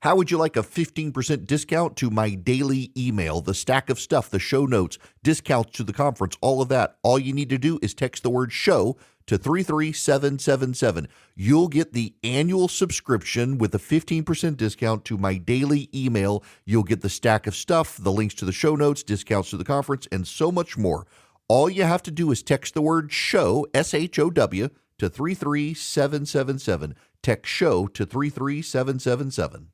How would you like a 15% discount to my daily email, the stack of stuff, the show notes, discounts to the conference, all of that? All you need to do is text the word show to 33777. You'll get the annual subscription with a 15% discount to my daily email. You'll get the stack of stuff, the links to the show notes, discounts to the conference, and so much more. All you have to do is text the word show, SHOW, to 33777. Text show to 33777.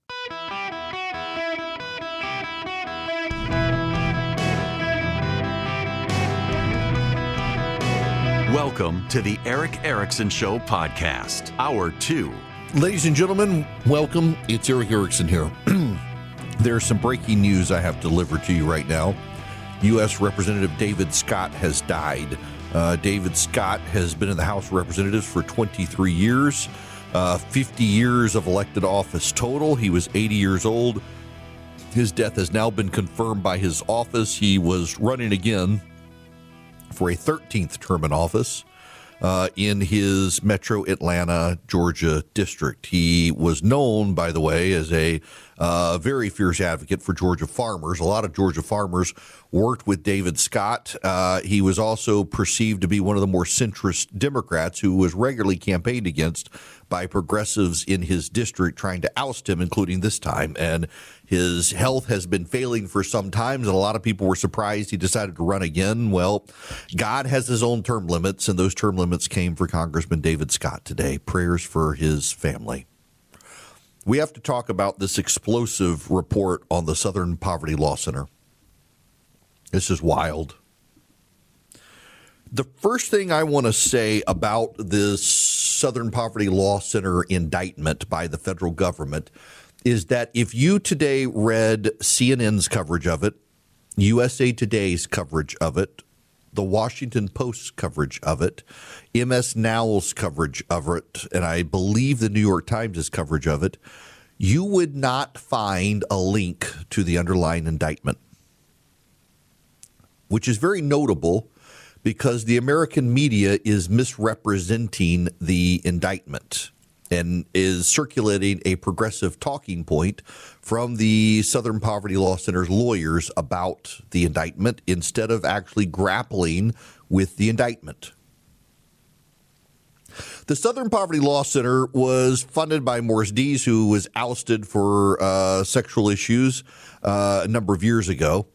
Welcome to the Eric Erickson Show podcast, Hour 2. Ladies and gentlemen, welcome. It's Eric Erickson here. There's some breaking news I have to deliver to you right now. U.S. Representative David Scott has died. David Scott has been in the House of Representatives for 23 years, 50 years of elected office total. He was 80 years old. His death has now been confirmed by his office. He was running again for a 13th term in office in his Metro Atlanta, Georgia district. He was known, by the way, as a very fierce advocate for Georgia farmers. A lot of Georgia farmers worked with David Scott. He was also perceived to be one of the more centrist Democrats who was regularly campaigned against by progressives in his district trying to oust him, including this time. And his health has been failing for some time, and a lot of people were surprised he decided to run again. Well, God has his own term limits, and those term limits came for Congressman David Scott today. Prayers for his family. We have to talk about this explosive report on the Southern Poverty Law Center. This is wild. The first thing I want to say about this Southern Poverty Law Center indictment by the federal government is that if you today read CNN's coverage of it, USA Today's coverage of it, the Washington Post's coverage of it, MS Now's coverage of it, and I believe the New York Times' coverage of it, you would not find a link to the underlying indictment, which is very notable because the American media is misrepresenting the indictment and is circulating a progressive talking point from the Southern Poverty Law Center's lawyers about the indictment instead of actually grappling with the indictment. The Southern Poverty Law Center was funded by Morris Dees, who was ousted for sexual issues a number of years ago.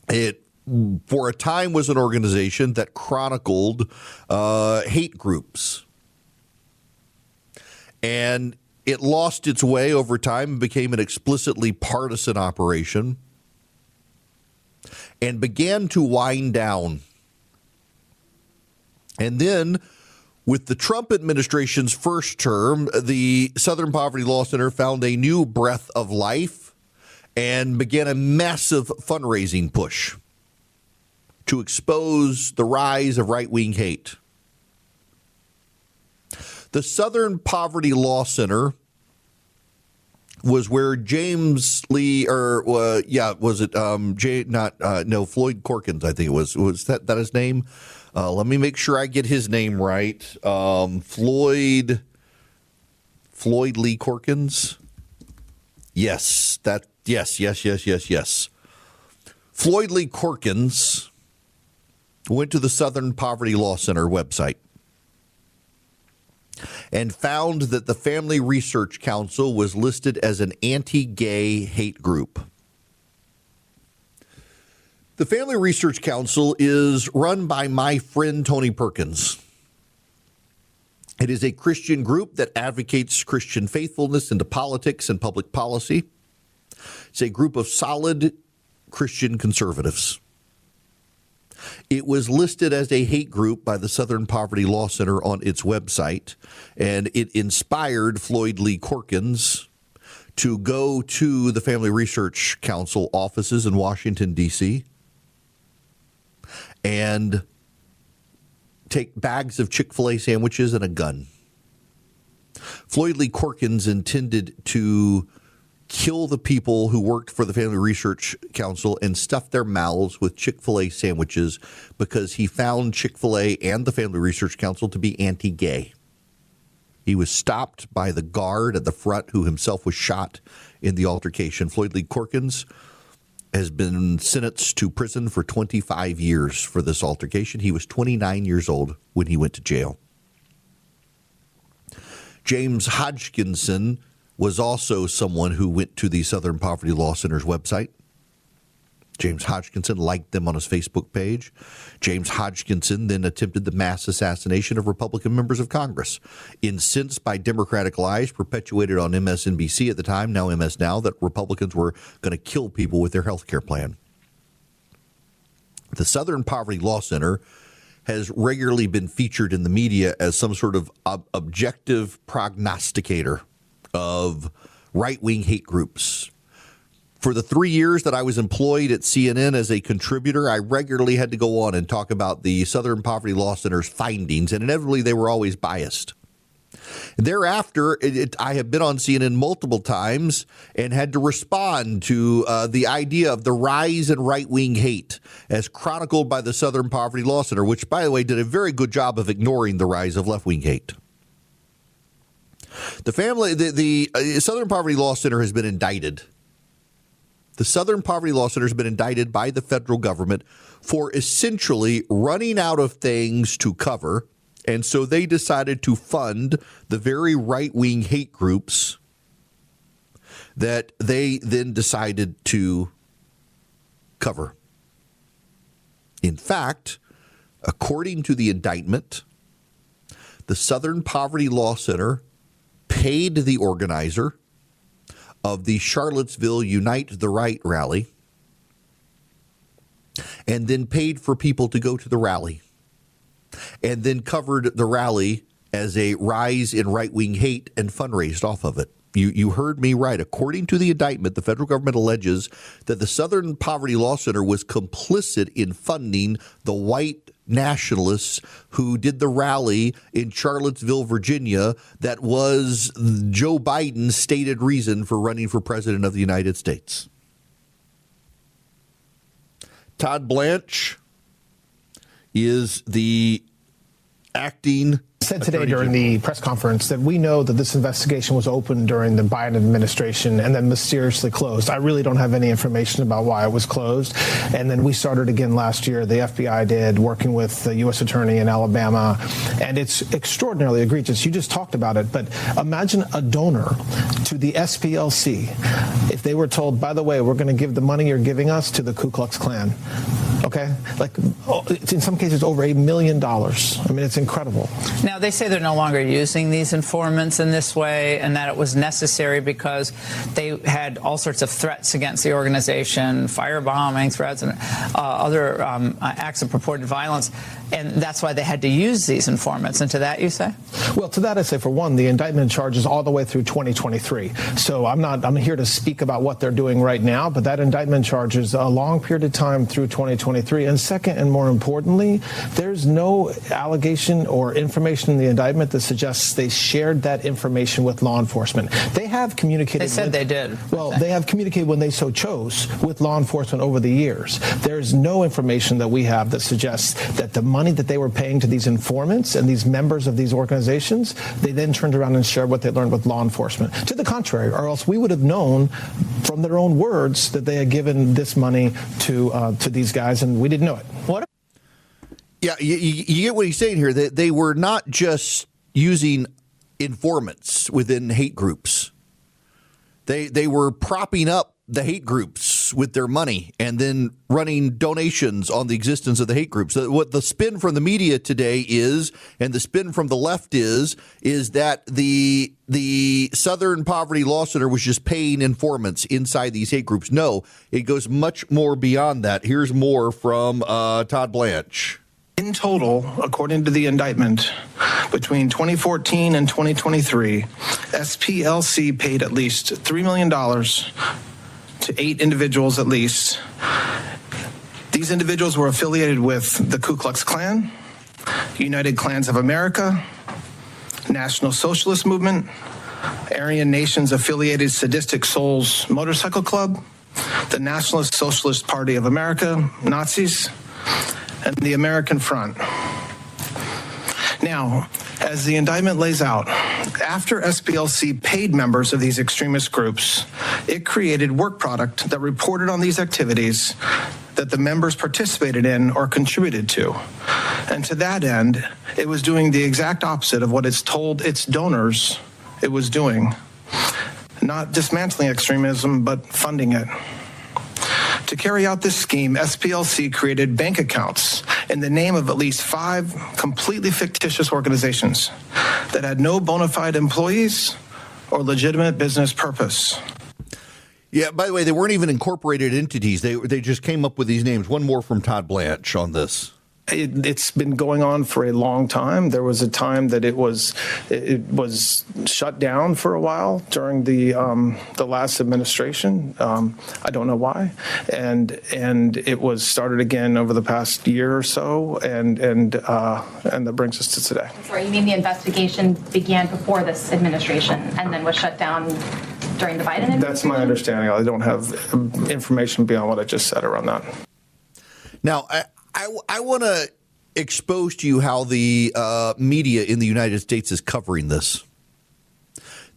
It, for a time, was an organization that chronicled hate groups. And it lost its way over time and became an explicitly partisan operation and began to wind down. And then with the Trump administration's first term, the Southern Poverty Law Center found a new breath of life and began a massive fundraising push to expose the rise of right-wing hate. The Southern Poverty Law Center was where James Lee, Floyd Corkins, I think it was. Was that his name? Let me make sure I get his name right. Floyd Lee Corkins. Yes. Floyd Lee Corkins went to the Southern Poverty Law Center website and found that the Family Research Council was listed as an anti-gay hate group. The Family Research Council is run by my friend Tony Perkins. It is a Christian group that advocates Christian faithfulness into politics and public policy. It's a group of solid Christian conservatives. It was listed as a hate group by the Southern Poverty Law Center on its website, and it inspired Floyd Lee Corkins to go to the Family Research Council offices in Washington, D.C., and take bags of Chick-fil-A sandwiches and a gun. Floyd Lee Corkins intended to kill the people who worked for the Family Research Council and stuff their mouths with Chick-fil-A sandwiches because he found Chick-fil-A and the Family Research Council to be anti-gay. He was stopped by the guard at the front who himself was shot in the altercation. Floyd Lee Corkins has been sentenced to prison for 25 years for this altercation. He was 29 years old when he went to jail. James Hodgkinson was also someone who went to the Southern Poverty Law Center's website. James Hodgkinson liked them on his Facebook page. James Hodgkinson then attempted the mass assassination of Republican members of Congress, incensed by Democratic lies perpetuated on MSNBC at the time, now MS Now, that Republicans were going to kill people with their health care plan. The Southern Poverty Law Center has regularly been featured in the media as some sort of objective prognosticator of right-wing hate groups. For the 3 years that I was employed at CNN as a contributor, I regularly had to go on and talk about the Southern Poverty Law Center's findings, and inevitably they were always biased. Thereafter, I have been on CNN multiple times and had to respond to the idea of the rise in right-wing hate as chronicled by the Southern Poverty Law Center, which, by the way, did a very good job of ignoring the rise of left-wing hate. The Southern Poverty Law Center has been indicted. The Southern Poverty Law Center has been indicted by the federal government for essentially running out of things to cover, and so they decided to fund the very right-wing hate groups that they then decided to cover. In fact, according to the indictment, the Southern Poverty Law Center paid the organizer of the Charlottesville Unite the Right rally and then paid for people to go to the rally and then covered the rally as a rise in right-wing hate and fundraised off of it. You heard me right. According to the indictment, the federal government alleges that the Southern Poverty Law Center was complicit in funding the white nationalists who did the rally in Charlottesville, Virginia, that was Joe Biden's stated reason for running for president of the United States. Todd Blanche is the acting said today during the press conference that we know that this investigation was opened during the Biden administration and then mysteriously closed. I really don't have any information about why it was closed. And then we started again last year. The FBI did, working with the U.S. attorney in Alabama. And it's extraordinarily egregious. You just talked about it. But imagine a donor to the SPLC if they were told, by the way, we're going to give the money you're giving us to the Ku Klux Klan. Okay? Like, in some cases, over $1 million. I mean, it's incredible. Now, they say they're no longer using these informants in this way and that it was necessary because they had all sorts of threats against the organization, firebombing threats and other acts of purported violence. And that's why they had to use these informants. And to that, you say? Well, to that, I say, for one, the indictment charges all the way through 2023. So I'm here to speak about what they're doing right now. But that indictment charges a long period of time through 2023. And second, and more importantly, there's no allegation or information in the indictment that suggests they shared that information with law enforcement. They have communicated. They said they did. Well, they have communicated when they so chose with law enforcement over the years. There's no information that we have that suggests that the money that they were paying to these informants and these members of these organizations, they then turned around and shared what they learned with law enforcement. To the contrary, or else we would have known from their own words that they had given this money to these guys, and we didn't know it. What? Yeah, you get what he's saying here. They were not just using informants within hate groups. They were propping up the hate groups with their money and then running donations on the existence of the hate groups. So what the spin from the media today is, and the spin from the left is that the Southern Poverty Law Center was just paying informants inside these hate groups. No, it goes much more beyond that. Here's more from Todd Blanche. In total, according to the indictment, between 2014 and 2023, SPLC paid at least $3 million to 8 individuals at least. These individuals were affiliated with the Ku Klux Klan, United Klans of America, National Socialist Movement, Aryan Nations Affiliated Sadistic Souls Motorcycle Club, the Nationalist Socialist Party of America, Nazis, and the American Front. Now, As the indictment lays out, after SPLC paid members of these extremist groups, it created work product that reported on these activities that the members participated in or contributed to. And to that end, it was doing the exact opposite of what it's told its donors it was doing. Not dismantling extremism, but funding it. To carry out this scheme, SPLC created bank accounts in the name of at least 5 completely fictitious organizations that had no bona fide employees or legitimate business purpose. Yeah, by the way, they weren't even incorporated entities. They just came up with these names. One more from Todd Blanche on this. It's been going on for a long time. There was a time that it was shut down for a while during the last administration. I don't know why, and it was started again over the past year or so, and that brings us to today. Sorry, you mean the investigation began before this administration and then was shut down during the Biden administration? That's my understanding. I don't have information beyond what I just said around that. Now, I want to expose to you how the media in the United States is covering this.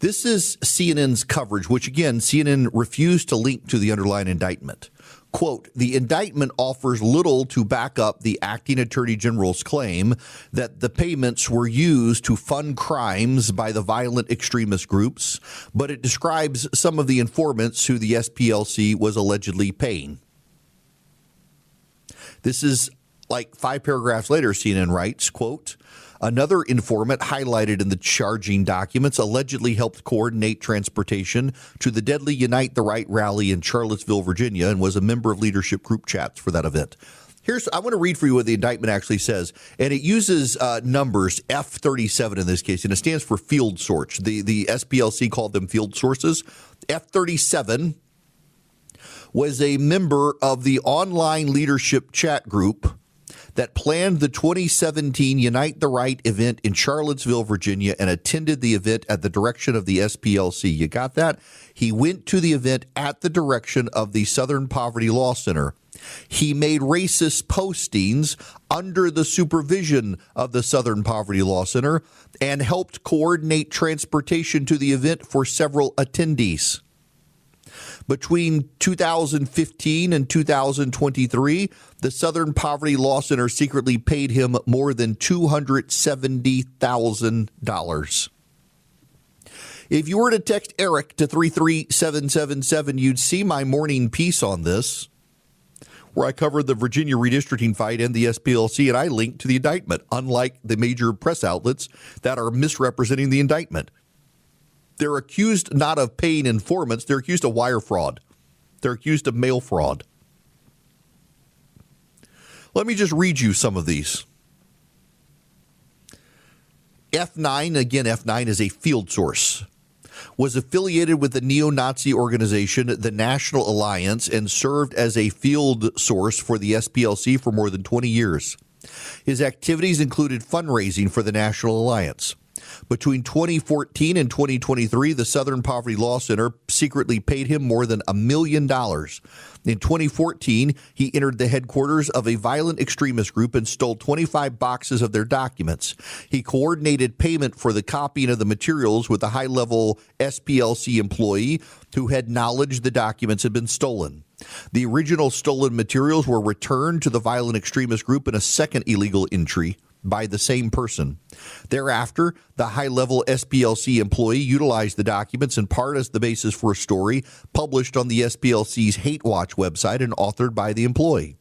This is CNN's coverage, which, again, CNN refused to link to the underlying indictment. Quote, the indictment offers little to back up the acting attorney general's claim that the payments were used to fund crimes by the violent extremist groups, but it describes some of the informants who the SPLC was allegedly paying. This is like 5 paragraphs later, CNN writes, quote, another informant highlighted in the charging documents allegedly helped coordinate transportation to the deadly Unite the Right rally in Charlottesville, Virginia, and was a member of leadership group chats for that event. I want to read for you what the indictment actually says, and it uses numbers, F37 in this case, and it stands for field source. The SPLC called them field sources. F37 was a member of the online leadership chat group that planned the 2017 Unite the Right event in Charlottesville, Virginia, and attended the event at the direction of the SPLC. You got that? He went to the event at the direction of the Southern Poverty Law Center. He made racist postings under the supervision of the Southern Poverty Law Center and helped coordinate transportation to the event for several attendees. Between 2015 and 2023, the Southern Poverty Law Center secretly paid him more than $270,000. If you were to text Eric to 33777, you'd see my morning piece on this, where I covered the Virginia redistricting fight and the SPLC, and I linked to the indictment, unlike the major press outlets that are misrepresenting the indictment. They're accused not of paying informants. They're accused of wire fraud. They're accused of mail fraud. Let me just read you some of these. F9, again, F9 is a field source, was affiliated with the neo-Nazi organization, the National Alliance, and served as a field source for the SPLC for more than 20 years. His activities included fundraising for the National Alliance. Between 2014 and 2023, the Southern Poverty Law Center secretly paid him more than $1 million. In 2014, he entered the headquarters of a violent extremist group and stole 25 boxes of their documents. He coordinated payment for the copying of the materials with a high-level SPLC employee who had knowledge the documents had been stolen. The original stolen materials were returned to the violent extremist group in a second illegal entry by the same person. Thereafter, the high-level SPLC employee utilized the documents in part as the basis for a story published on the SPLC's Hate Watch website and authored by the employee.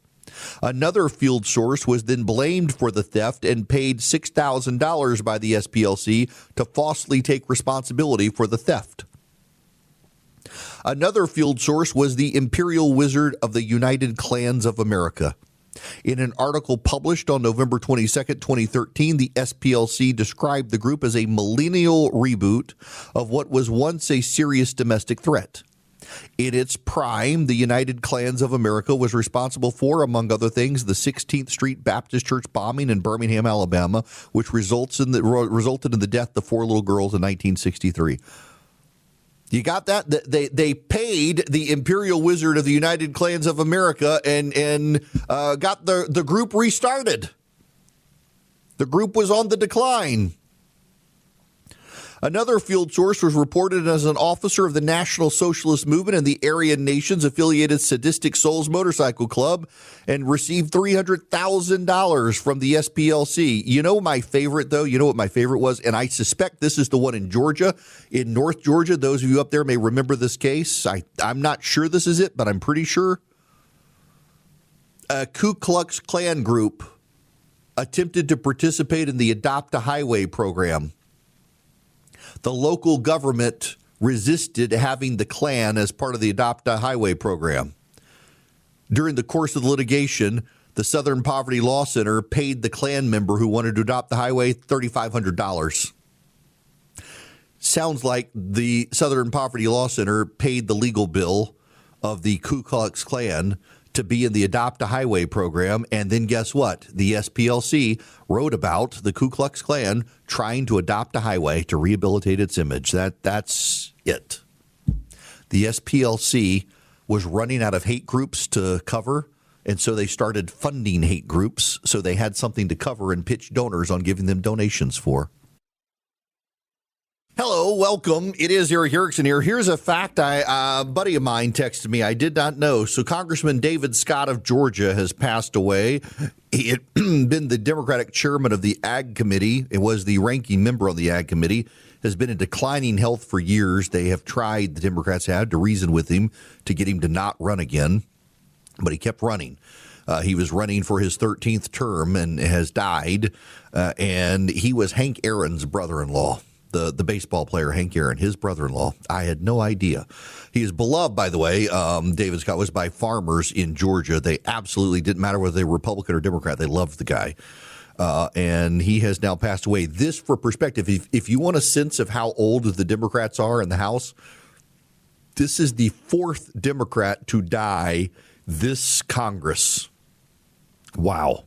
Another field source was then blamed for the theft and paid $6,000 by the SPLC to falsely take responsibility for the theft. Another field source was the Imperial Wizard of the United Klans of America. In an article published on November 22, 2013, the SPLC described the group as a millennial reboot of what was once a serious domestic threat. In its prime, the United Klans of America was responsible for, among other things, the 16th Street Baptist Church bombing in Birmingham, Alabama, which resulted in the death of 4 little girls in 1963. You got that? They paid the Imperial Wizard of the United Klans of America and got the group restarted. The group was on the decline. Another field source was reported as an officer of the National Socialist Movement and the Aryan Nations affiliated Sadistic Souls Motorcycle Club and received $300,000 from the SPLC. You know my favorite, though? You know what my favorite was? And I suspect this is the one in Georgia, in North Georgia. Those of you up there may remember this case. I'm not sure this is it, but I'm pretty sure. A Ku Klux Klan group attempted to participate in the Adopt a Highway program. The local government resisted having the Klan as part of the Adopt a Highway program. During the course of the litigation, the Southern Poverty Law Center paid the Klan member who wanted to adopt the highway $3,500. Sounds like the Southern Poverty Law Center paid the legal bill of the Ku Klux Klan to be in the Adopt a Highway program. And then guess what? The SPLC wrote about the Ku Klux Klan trying to adopt a highway to rehabilitate its image. That's it. The SPLC was running out of hate groups to cover, and so they started funding hate groups so they had something to cover and pitch donors on giving them donations for. Hello, welcome. It is Eric Erickson here. Here's a fact a buddy of mine texted me. I did not know. So Congressman David Scott of Georgia has passed away. He had been the Democratic chairman of the Ag Committee. It was the ranking member on the Ag Committee. Has been in declining health for years. They have tried, the Democrats have, to reason with him to get him to not run again. But he kept running. He was running for his 13th term and has died. And he was Hank Aaron's brother-in-law. The baseball player, Hank Aaron, his brother-in-law. I had no idea. He is beloved, by the way. David Scott was by farmers in Georgia. They absolutely didn't matter whether they were Republican or Democrat. They loved the guy. And he has now passed away. This, for perspective, if you want a sense of how old the Democrats are in the House, this is the fourth Democrat to die this Congress. Wow.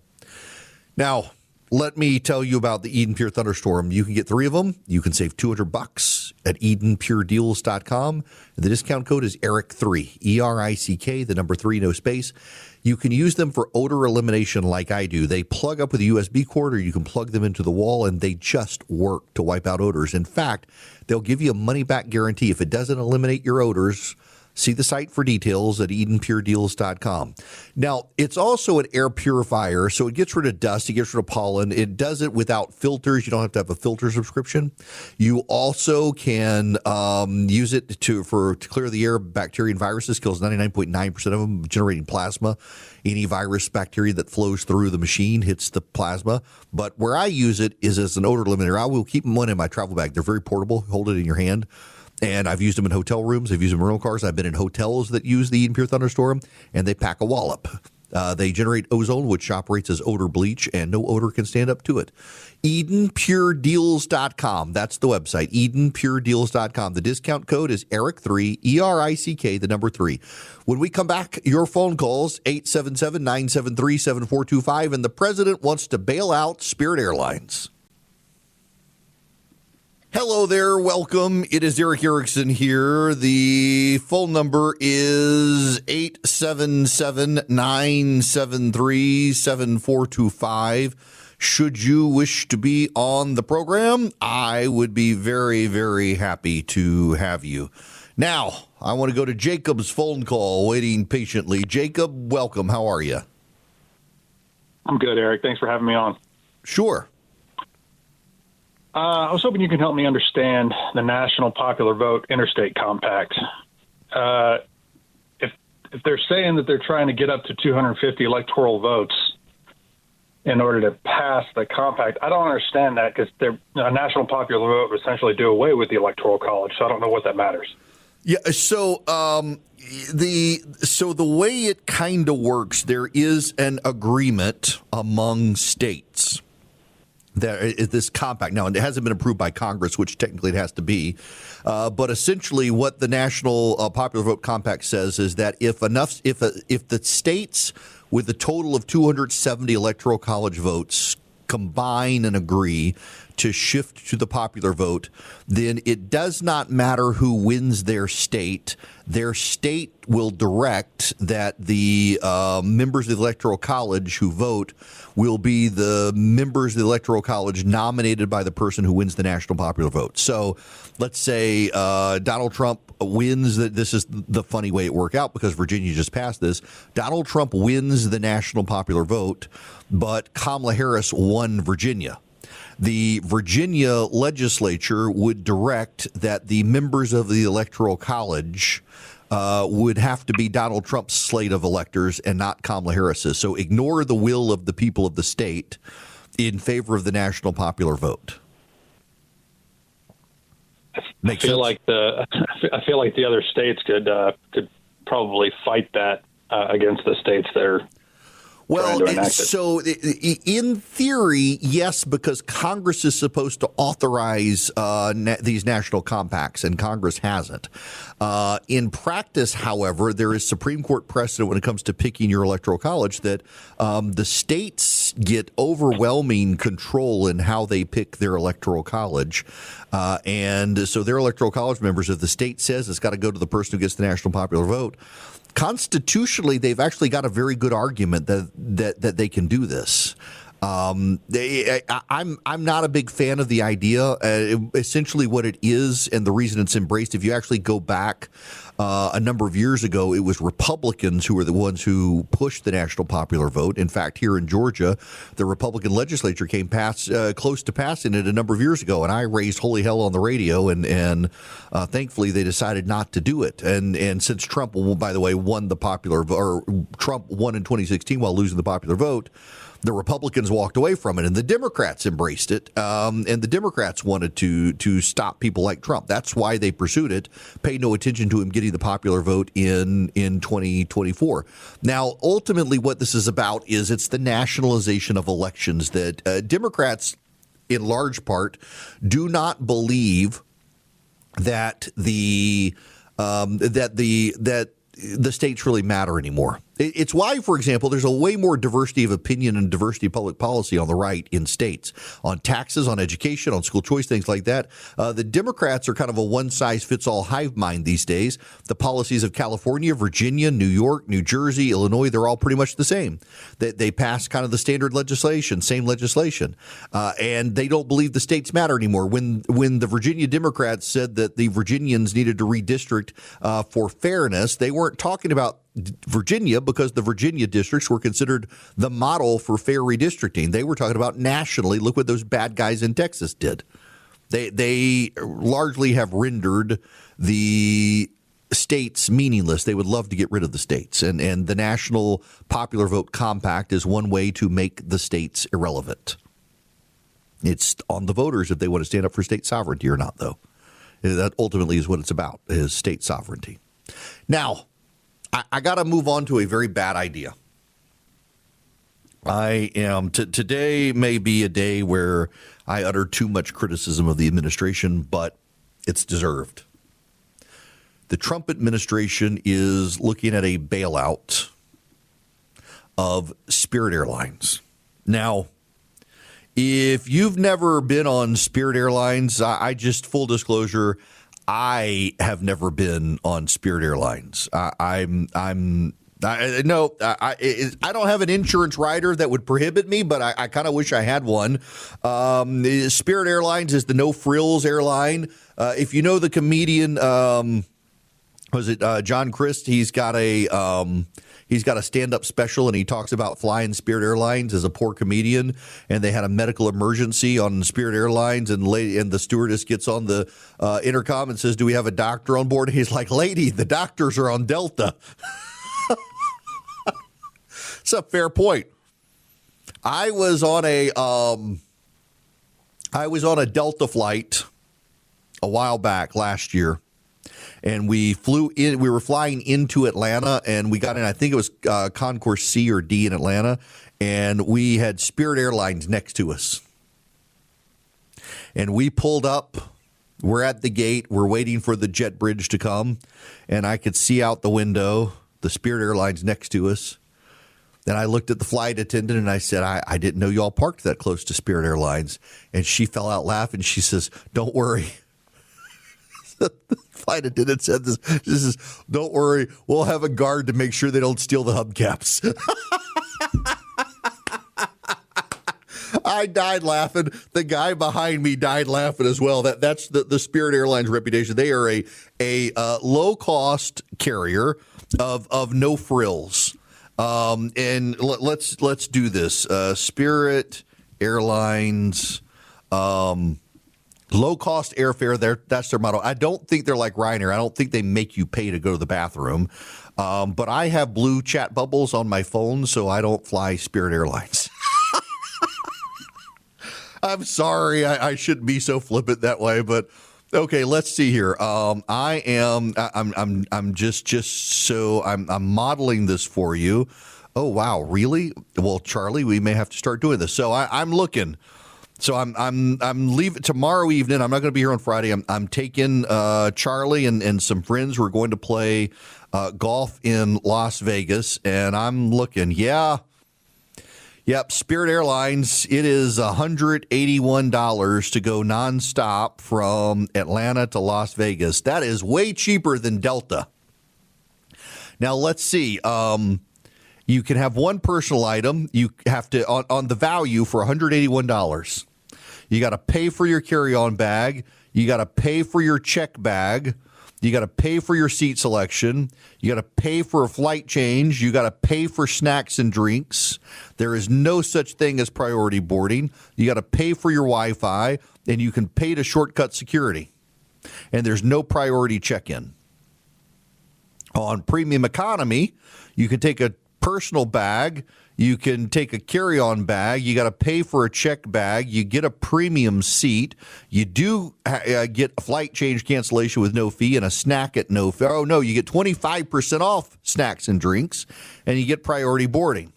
Now, let me tell you about the Eden Pure Thunderstorm. You can get 3 of them. You can save $200 at EdenPureDeals.com. The discount code is ERIC3, E-R-I-C-K, the number 3, no space. You can use them for odor elimination like I do. They plug up with a USB cord, or you can plug them into the wall, and they just work to wipe out odors. In fact, they'll give you a money-back guarantee. If it doesn't eliminate your odors, see the site for details at EdenPureDeals.com. Now, it's also an air purifier, so it gets rid of dust, it gets rid of pollen. It does it without filters. You don't have to have a filter subscription. You also can use it to clear the air, bacteria and viruses, kills 99.9% of them, generating plasma. Any virus, bacteria that flows through the machine hits the plasma. But where I use it is as an odor eliminator. I will keep one in my travel bag. They're very portable. Hold it in your hand. And I've used them in hotel rooms. I've used them in rental cars. I've been in hotels that use the Eden Pure Thunderstorm, and they pack a wallop. They generate ozone, which operates as odor bleach, and no odor can stand up to it. EdenPureDeals.com. That's the website, EdenPureDeals.com. The discount code is ERIC3, E-R-I-C-K, the number 3. When we come back, your phone calls, 877-973-7425, and the president wants to bail out Spirit Airlines. Hello there. Welcome. It is Eric Erickson here. The phone number is 877-973-7425. Should you wish to be on the program, I would be very, very happy to have you. Now, I want to go to Jacob's phone call, waiting patiently. Jacob, welcome. How are you? I'm good, Eric. Thanks for having me on. Sure. I was hoping you can help me understand the National Popular Vote Interstate Compact. If they're saying that they're trying to get up to 250 electoral votes in order to pass the compact, I don't understand that, because a national popular vote would essentially do away with the Electoral College, so I don't know what that matters. Yeah, so the way it kind of works, there is an agreement among states. There is this compact. Now, it hasn't been approved by Congress, which technically it has to be. But essentially what the National Popular Vote Compact says is that if the states with a total of 270 electoral college votes combine and agree to shift to the popular vote, then it does not matter who wins their state. Their state will direct that the members of the Electoral College who vote will be the members of the Electoral College nominated by the person who wins the national popular vote. So let's say Donald Trump wins. This is the funny way it worked out because Virginia just passed this. Donald Trump wins the national popular vote, but Kamala Harris won Virginia. The Virginia legislature would direct that the members of the Electoral College would have to be Donald Trump's slate of electors and not Kamala Harris's. So ignore the will of the people of the state in favor of the national popular vote. I feel like the other states could probably fight that against the states that are. Well, so in theory, yes, because Congress is supposed to authorize these national compacts, and Congress hasn't. In practice, however, there is Supreme Court precedent when it comes to picking your electoral college that the states get overwhelming control in how they pick their electoral college. And so their electoral college members, if the state says it's got to go to the person who gets the national popular vote, constitutionally, they've actually got a very good argument that they can do this. I'm not a big fan of the idea. Essentially, what it is, and the reason it's embraced, if you actually go back a number of years ago, it was Republicans who were the ones who pushed the national popular vote. In fact, here in Georgia, the Republican legislature came close to passing it a number of years ago, and I raised holy hell on the radio, and thankfully they decided not to do it. And since Trump, by the way, won the popular, or Trump won in 2016 while losing the popular vote, the Republicans walked away from it, and the Democrats embraced it. And the Democrats wanted to stop people like Trump. That's why they pursued it, paid no attention to him getting the popular vote in 2024. Now, ultimately, what this is about is it's the nationalization of elections that Democrats, in large part, do not believe that the states really matter anymore. It's why, for example, there's a way more diversity of opinion and diversity of public policy on the right in states, on taxes, on education, on school choice, things like that. The Democrats are kind of a one-size-fits-all hive mind these days. The policies of California, Virginia, New York, New Jersey, Illinois, they're all pretty much the same. They pass kind of the standard legislation, same legislation, and they don't believe the states matter anymore. When the Virginia Democrats said that the Virginians needed to redistrict for fairness, they weren't talking about Virginia because the Virginia districts were considered the model for fair redistricting. They were talking about nationally. Look what those bad guys in Texas did. They largely have rendered the states meaningless. They would love to get rid of the states. And the National Popular Vote Compact is one way to make the states irrelevant. It's on the voters if they want to stand up for state sovereignty or not, though. That ultimately is what it's about, is state sovereignty. Now, I got to move on to a very bad idea. Today may be a day where I utter too much criticism of the administration, but it's deserved. The Trump administration is looking at a bailout of Spirit Airlines. Now, if you've never been on Spirit Airlines, I just, full disclosure, I have never been on Spirit Airlines. I don't have an insurance rider that would prohibit me, but I kind of wish I had one. Spirit Airlines is the no frills airline. If you know the comedian, John Crist? He's got a stand-up special, and he talks about flying Spirit Airlines as a poor comedian. And they had a medical emergency on Spirit Airlines, and the stewardess gets on the intercom and says, "Do we have a doctor on board?" And he's like, "Lady, the doctors are on Delta." It's a fair point. I was on a Delta flight a while back last year. And we were flying into Atlanta, and we got in, I think it was Concourse C or D in Atlanta, and we had Spirit Airlines next to us. And we pulled up. We're at the gate. We're waiting for the jet bridge to come, and I could see out the window the Spirit Airlines next to us. And I looked at the flight attendant and I said, I didn't know y'all parked that close to Spirit Airlines. And she fell out laughing. She says, don't worry. The flight attendant said this. She says, don't worry. We'll have a guard to make sure they don't steal the hubcaps. I died laughing. The guy behind me died laughing as well. That's the Spirit Airlines reputation. They are a low-cost carrier of no frills. And let's do this. Spirit Airlines, low-cost airfare. That's their motto. I don't think they're like Ryanair. I don't think they make you pay to go to the bathroom. But I have blue chat bubbles on my phone, so I don't fly Spirit Airlines. I'm sorry. I shouldn't be so flippant that way, but okay, let's see here. I'm modeling this for you. Oh, wow. Really? Well, Charlie, we may have to start doing this. So I'm looking. So I'm leaving tomorrow evening. I'm not going to be here on Friday. I'm taking Charlie and some friends. We're going to play golf in Las Vegas, and I'm looking. Yep, Spirit Airlines, it is $181 to go nonstop from Atlanta to Las Vegas. That is way cheaper than Delta. Now, let's see. You can have one personal item. You have to, on the value for $181. You got to pay for your carry-on bag. You got to pay for your check bag. You got to pay for your seat selection. You got to pay for a flight change. You got to pay for snacks and drinks. There is no such thing as priority boarding. You got to pay for your Wi-Fi, and you can pay to shortcut security. And there's no priority check-in. On premium economy, you can take a personal bag. You can take a carry-on bag. You got to pay for a check bag. You get a premium seat. You do get a flight change cancellation with no fee and a snack at no fee. Oh, no, you get 25% off snacks and drinks, and you get priority boarding.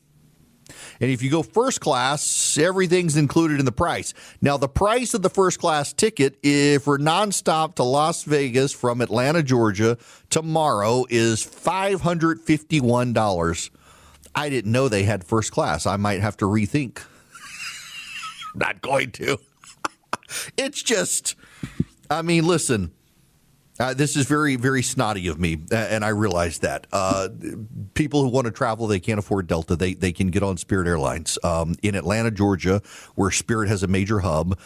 And if you go first class, everything's included in the price. Now, the price of the first class ticket for nonstop to Las Vegas from Atlanta, Georgia, tomorrow is $551. I didn't know they had first class. I might have to rethink. Not going to. It's just, I mean, listen, this is very, very snotty of me, and I realize that. People who want to travel, they can't afford Delta. They can get on Spirit Airlines. In Atlanta, Georgia, where Spirit has a major hub,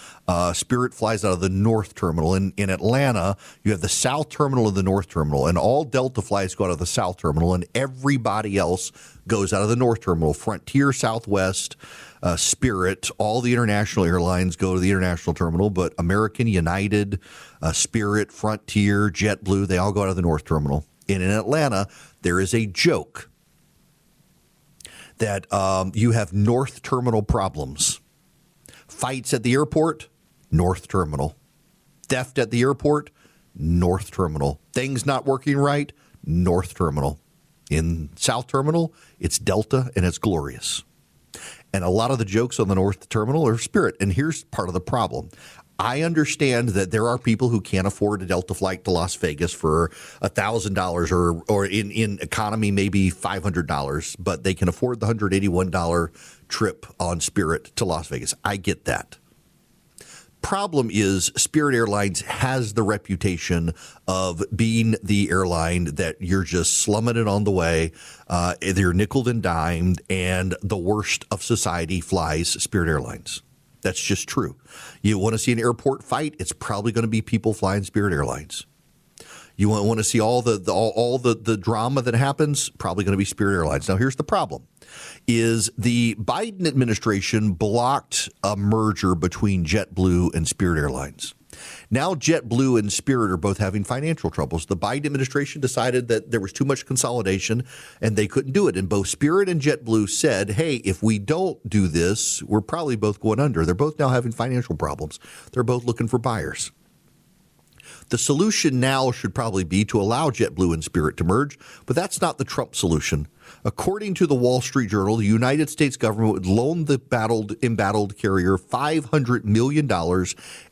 Spirit flies out of the North Terminal. In Atlanta, you have the South Terminal and the North Terminal, and all Delta flights go out of the South Terminal, and everybody else goes out of the North Terminal. Frontier, Southwest, Spirit, all the international airlines go to the international terminal, but American, United, Spirit, Frontier, JetBlue, they all go out of the North Terminal. And in Atlanta, there is a joke that you have North Terminal problems. Fights at the airport, North Terminal. Theft at the airport, North Terminal. Things not working right, North Terminal. In South Terminal, it's Delta, and it's glorious. And a lot of the jokes on the North Terminal are Spirit. And here's part of the problem. I understand that there are people who can't afford a Delta flight to Las Vegas for $1,000 or in economy maybe $500, but they can afford the $181 trip on Spirit to Las Vegas. I get that. Problem is, Spirit Airlines has the reputation of being the airline that you're just slumming it on the way. They're nickeled and dimed, and the worst of society flies Spirit Airlines. That's just true. You want to see an airport fight? It's probably going to be people flying Spirit Airlines. You want to see all the drama that happens? Probably going to be Spirit Airlines. Now, here's the problem. Is the Biden administration blocked a merger between JetBlue and Spirit Airlines. Now JetBlue and Spirit are both having financial troubles. The Biden administration decided that there was too much consolidation and they couldn't do it. And both Spirit and JetBlue said, hey, if we don't do this, we're probably both going under. They're both now having financial problems. They're both looking for buyers. The solution now should probably be to allow JetBlue and Spirit to merge, but that's not the Trump solution. According to the Wall Street Journal, the United States government would loan the embattled carrier $500 million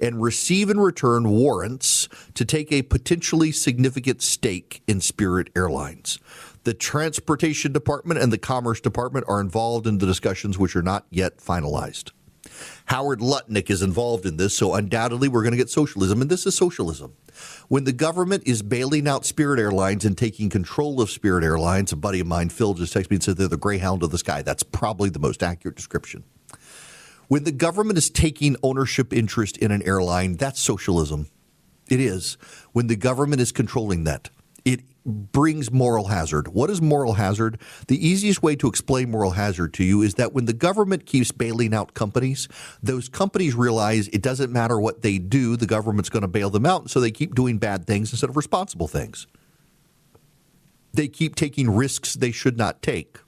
and receive in return warrants to take a potentially significant stake in Spirit Airlines. The Transportation Department and the Commerce Department are involved in the discussions, which are not yet finalized. Howard Lutnick is involved in this, so undoubtedly we're going to get socialism, and this is socialism. When the government is bailing out Spirit Airlines and taking control of Spirit Airlines, a buddy of mine, Phil, just texted me and said they're the Greyhound of the sky. That's probably the most accurate description. When the government is taking ownership interest in an airline, that's socialism. It is. When the government is controlling that, it brings moral hazard. What is moral hazard? The easiest way to explain moral hazard to you is that when the government keeps bailing out companies, those companies realize it doesn't matter what they do, the government's going to bail them out, so they keep doing bad things instead of responsible things. They keep taking risks they should not take.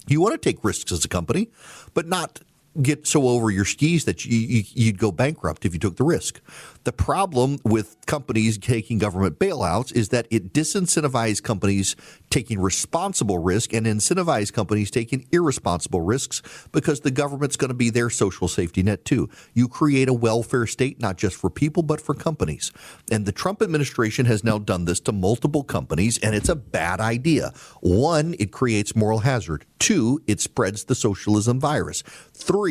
You want to take risks as a company, but not get so over your skis that you'd go bankrupt if you took the risk. The problem with companies taking government bailouts is that it disincentivizes companies taking responsible risk and incentivizes companies taking irresponsible risks because the government's going to be their social safety net too. You create a welfare state not just for people but for companies. And the Trump administration has now done this to multiple companies, and it's a bad idea. One, it creates moral hazard. Two, it spreads the socialism virus. Three,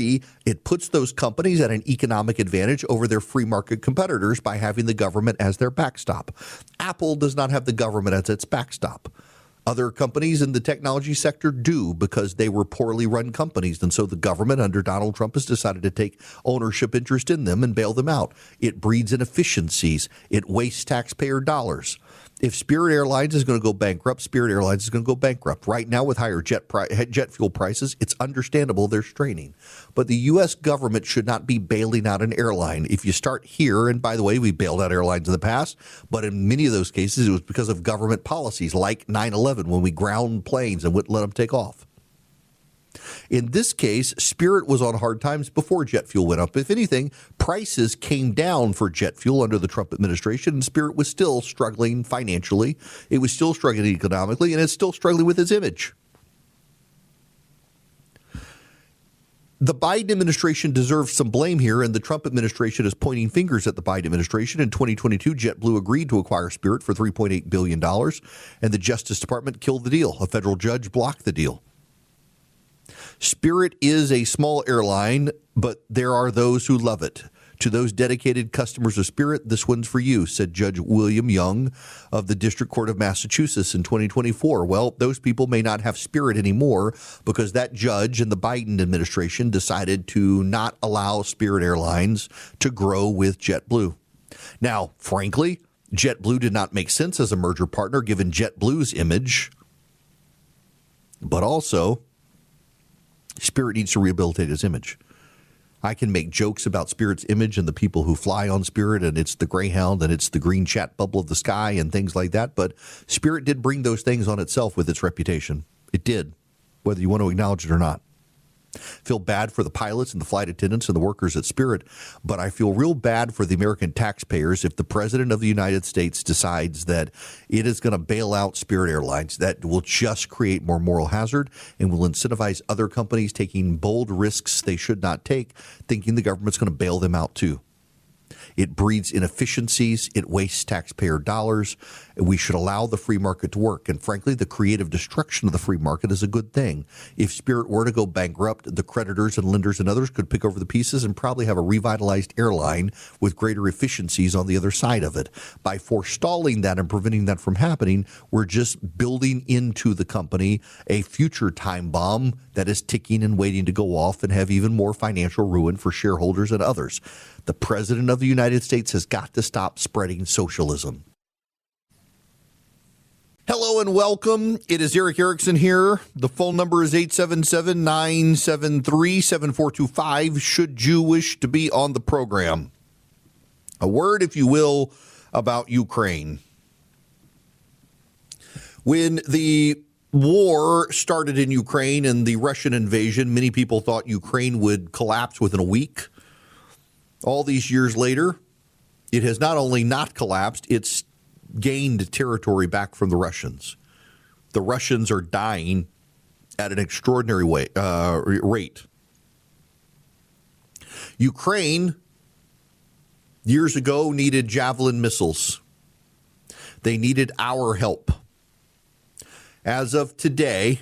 it puts those companies at an economic advantage over their free market competitors by having the government as their backstop. Apple does not have the government as its backstop. Other companies in the technology sector do because they were poorly run companies. And so the government under Donald Trump has decided to take ownership interest in them and bail them out. It breeds inefficiencies. It wastes taxpayer dollars. If Spirit Airlines is going to go bankrupt, Spirit Airlines is going to go bankrupt. Right now with higher jet fuel prices, it's understandable they're straining. But the U.S. government should not be bailing out an airline. If you start here, and by the way, we bailed out airlines in the past, but in many of those cases, it was because of government policies like 9/11 when we ground planes and wouldn't let them take off. In this case, Spirit was on hard times before jet fuel went up. If anything, prices came down for jet fuel under the Trump administration, and Spirit was still struggling financially. It was still struggling economically, and it's still struggling with its image. The Biden administration deserves some blame here, and the Trump administration is pointing fingers at the Biden administration. In 2022, JetBlue agreed to acquire Spirit for $3.8 billion, and the Justice Department killed the deal. A federal judge blocked the deal. Spirit is a small airline, but there are those who love it. To those dedicated customers of Spirit, this one's for you, said Judge William Young of the District Court of Massachusetts in 2024. Well, those people may not have Spirit anymore because that judge and the Biden administration decided to not allow Spirit Airlines to grow with JetBlue. Now, frankly, JetBlue did not make sense as a merger partner given JetBlue's image, but also Spirit needs to rehabilitate its image. I can make jokes about Spirit's image and the people who fly on Spirit, and it's the Greyhound and it's the green chat bubble of the sky and things like that. But Spirit did bring those things on itself with its reputation. It did, whether you want to acknowledge it or not. Feel bad for the pilots and the flight attendants and the workers at Spirit, but I feel real bad for the American taxpayers if the president of the United States decides that it is going to bail out Spirit Airlines. That will just create more moral hazard and will incentivize other companies taking bold risks they should not take, thinking the government's going to bail them out too. It breeds inefficiencies. It wastes taxpayer dollars. We should allow the free market to work. And frankly, the creative destruction of the free market is a good thing. If Spirit were to go bankrupt, the creditors and lenders and others could pick over the pieces and probably have a revitalized airline with greater efficiencies on the other side of it. By forestalling that and preventing that from happening, we're just building into the company a future time bomb that is ticking and waiting to go off and have even more financial ruin for shareholders and others. The president of the United States has got to stop spreading socialism. Hello and welcome. It is Eric Erickson here. The phone number is 877-973-7425 should you wish to be on the program. A word, if you will, about Ukraine. When the war started in Ukraine and the Russian invasion, many people thought Ukraine would collapse within a week. All these years later, It has not only not collapsed, it's gained territory back from the Russians. The Russians are dying at an extraordinary rate. Ukraine, years ago, needed Javelin missiles. They needed our help. As of today,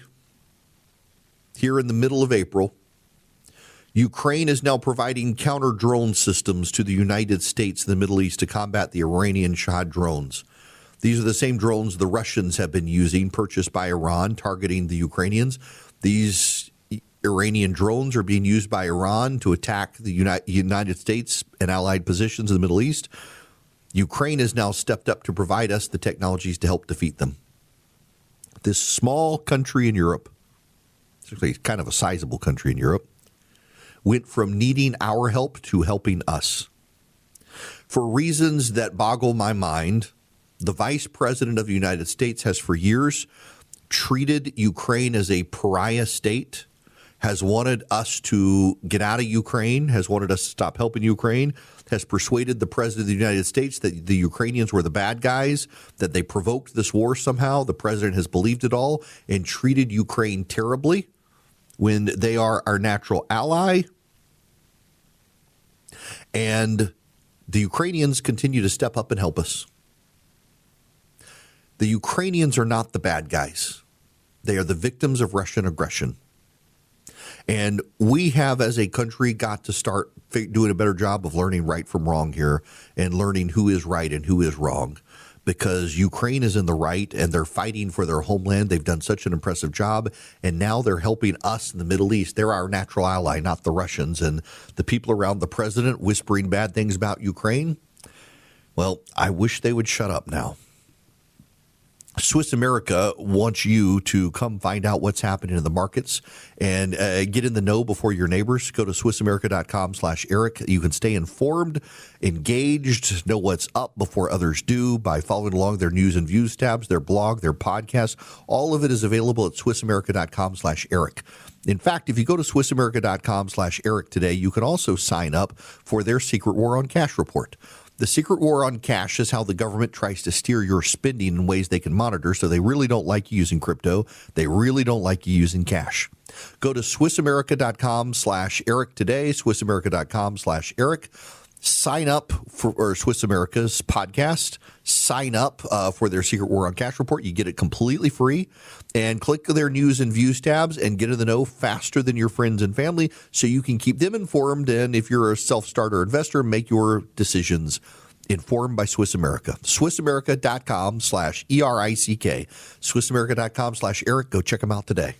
here in the middle of April, Ukraine is now providing counter-drone systems to the United States and the Middle East to combat the Iranian Shahid drones. These are the same drones the Russians have been using, purchased by Iran, targeting the Ukrainians. These Iranian drones are being used by Iran to attack the United States and allied positions in the Middle East. Ukraine has now stepped up to provide us the technologies to help defeat them. This small country in Europe, it's kind of a sizable country in Europe, went from needing our help to helping us. For reasons that boggle my mind, the Vice President of the United States has for years treated Ukraine as a pariah state, has wanted us to get out of Ukraine, has wanted us to stop helping Ukraine, has persuaded the President of the United States that the Ukrainians were the bad guys, that they provoked this war somehow. The President has believed it all and treated Ukraine terribly when they are our natural ally. And the Ukrainians continue to step up and help us. The Ukrainians are not the bad guys. They are the victims of Russian aggression. And we have, as a country, got to start doing a better job of learning right from wrong here and learning who is right and who is wrong, because Ukraine is in the right and they're fighting for their homeland. They've done such an impressive job, and now they're helping us in the Middle East. They're our natural ally, not the Russians. And the people around the president whispering bad things about Ukraine, well, I wish they would shut up now. Swiss America wants you to come find out what's happening in the markets and get in the know before your neighbors. Go to SwissAmerica.com/Eric. You can stay informed, engaged, know what's up before others do by following along their news and views tabs, their blog, their podcast. All of it is available at SwissAmerica.com/Eric. In fact, if you go to SwissAmerica.com/Eric today, you can also sign up for their Secret War on Cash report. The secret war on cash is how the government tries to steer your spending in ways they can monitor, so they really don't like you using crypto. They really don't like you using cash. Go to SwissAmerica.com/Eric today, SwissAmerica.com/Eric. Sign up for Swiss America's podcast. Sign up for their Secret War on Cash report. You get it completely free. And click their news and views tabs and get in the know faster than your friends and family so you can keep them informed. And if you're a self-starter investor, make your decisions informed by Swiss America. SwissAmerica.com/ERICK. SwissAmerica.com/Eric. Go check them out today.